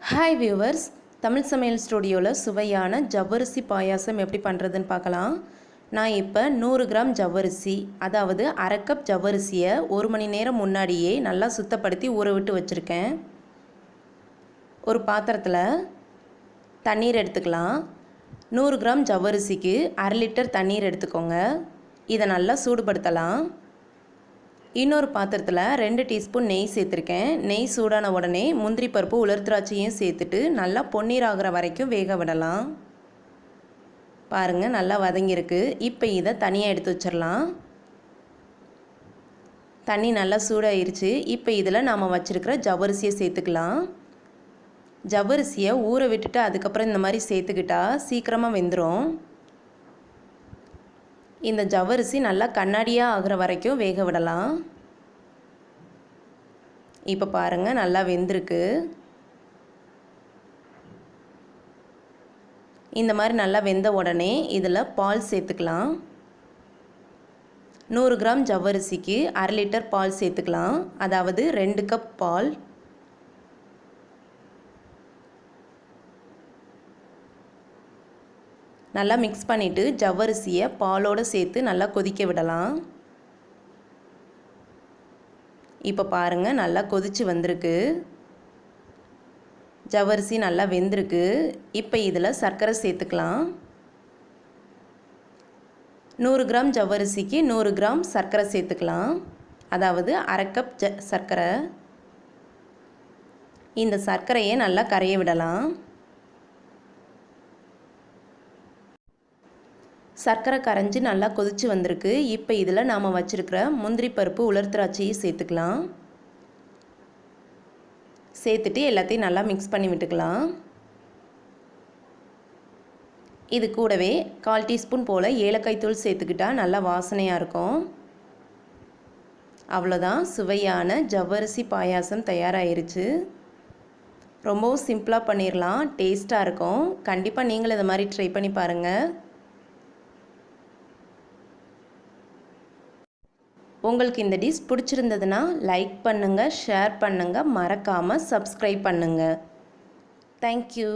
Hi viewers, Tamil சமையல் ஸ்டுடியோவில் சுவையான ஜவ்வரிசி பாயாசம் எப்படி பண்ணுறதுன்னு பார்க்கலாம். நான் இப்போ 100 கிராம் ஜவ்வரிசி, அதாவது அரை கப் ஜவ்வரிசியை 1 மணி நேரம் முன்னாடியே நல்லா சுத்தப்படுத்தி ஊற விட்டு வச்சுருக்கேன். ஒரு பாத்திரத்தில் தண்ணீர் எடுத்துக்கலாம். 100 கிராம் ஜவ்வரிசிக்கு 1/2 லிட்டர் தண்ணீர் எடுத்துக்கோங்க. இதை நல்லா சூடுபடுத்தலாம். இன்னொரு பாத்திரத்தில் 2 டீஸ்பூன் நெய் சேர்த்துருக்கேன். நெய் சூடான உடனே முந்திரி பருப்பு உலர் திராட்சையும் சேர்த்துட்டு நல்லா பொன்னீர் ஆகிற வரைக்கும் வேக விடலாம். பாருங்கள், நல்லா வதங்கியிருக்கு. இப்போ இதை தனியாக எடுத்து வச்சிடலாம். தண்ணி நல்லா சூடாயிருச்சு. இப்போ இதில் நாம் வச்சுருக்கிற ஜவ்வரிசியை சேர்த்துக்கலாம். ஜவ்வரிசியை ஊற விட்டுட்டு அதுக்கப்புறம் இந்த மாதிரி சேர்த்துக்கிட்டா சீக்கிரமாக வெந்துடும். இந்த ஜவ்வரிசி நல்லா கண்ணாடியாக ஆகிற வரைக்கும் வேக விடலாம். இப்போ பாருங்கள், நல்லா வெந்திருக்கு. இந்த மாதிரி நல்லா வெந்த உடனே இதில் பால் சேர்த்துக்கலாம். 100 கிராம் ஜவ்வரிசிக்கு 1/2 லிட்டர் பால் சேர்த்துக்கலாம். அதாவது 2 கப் பால். நல்லா மிக்ஸ் பண்ணிவிட்டு ஜவ்வரிசியை பாலோடு சேர்த்து நல்லா கொதிக்க விடலாம். இப்போ பாருங்கள், நல்லா கொதித்து வந்திருக்கு. ஜவ்வரிசி நல்லா வெந்திருக்கு. இப்போ இதில் சர்க்கரை சேர்த்துக்கலாம். 100 கிராம் ஜவ்வரிசிக்கு 100 கிராம் சர்க்கரை சேர்த்துக்கலாம். அதாவது அரை கப் சர்க்கரை. இந்த சர்க்கரையை நல்லா கரைய விடலாம். சர்க்கரை கரைஞ்சி நல்லா கொதித்து வந்திருக்கு. இப்போ இதில் நாம் வச்சுருக்கிற முந்திரி பருப்பு உலர் திராட்சையை சேர்த்துக்கலாம். சேர்த்துட்டு எல்லாத்தையும் நல்லா மிக்ஸ் பண்ணி விட்டுக்கலாம். இது கூடவே 1/4 டீஸ்பூன் போல் ஏலக்காய் தூள் சேர்த்துக்கிட்டால் நல்லா வாசனையாக இருக்கும். அவ்வளோதான், சுவையான ஜவ்வரிசி பாயாசம் தயாராகிருச்சு. ரொம்பவும் சிம்பிளாக பண்ணிடலாம், டேஸ்ட்டாக இருக்கும். கண்டிப்பாக நீங்களும் இதை மாதிரி ட்ரை பண்ணி பாருங்கள். உங்களுக்கு இந்த டிஷ் பிடிச்சிருந்ததுன்னா லைக் பண்ணுங்கள், ஷேர் பண்ணுங்கள், மறக்காமல் சப்ஸ்கிரைப் பண்ணுங்கள். தேங்க்யூ.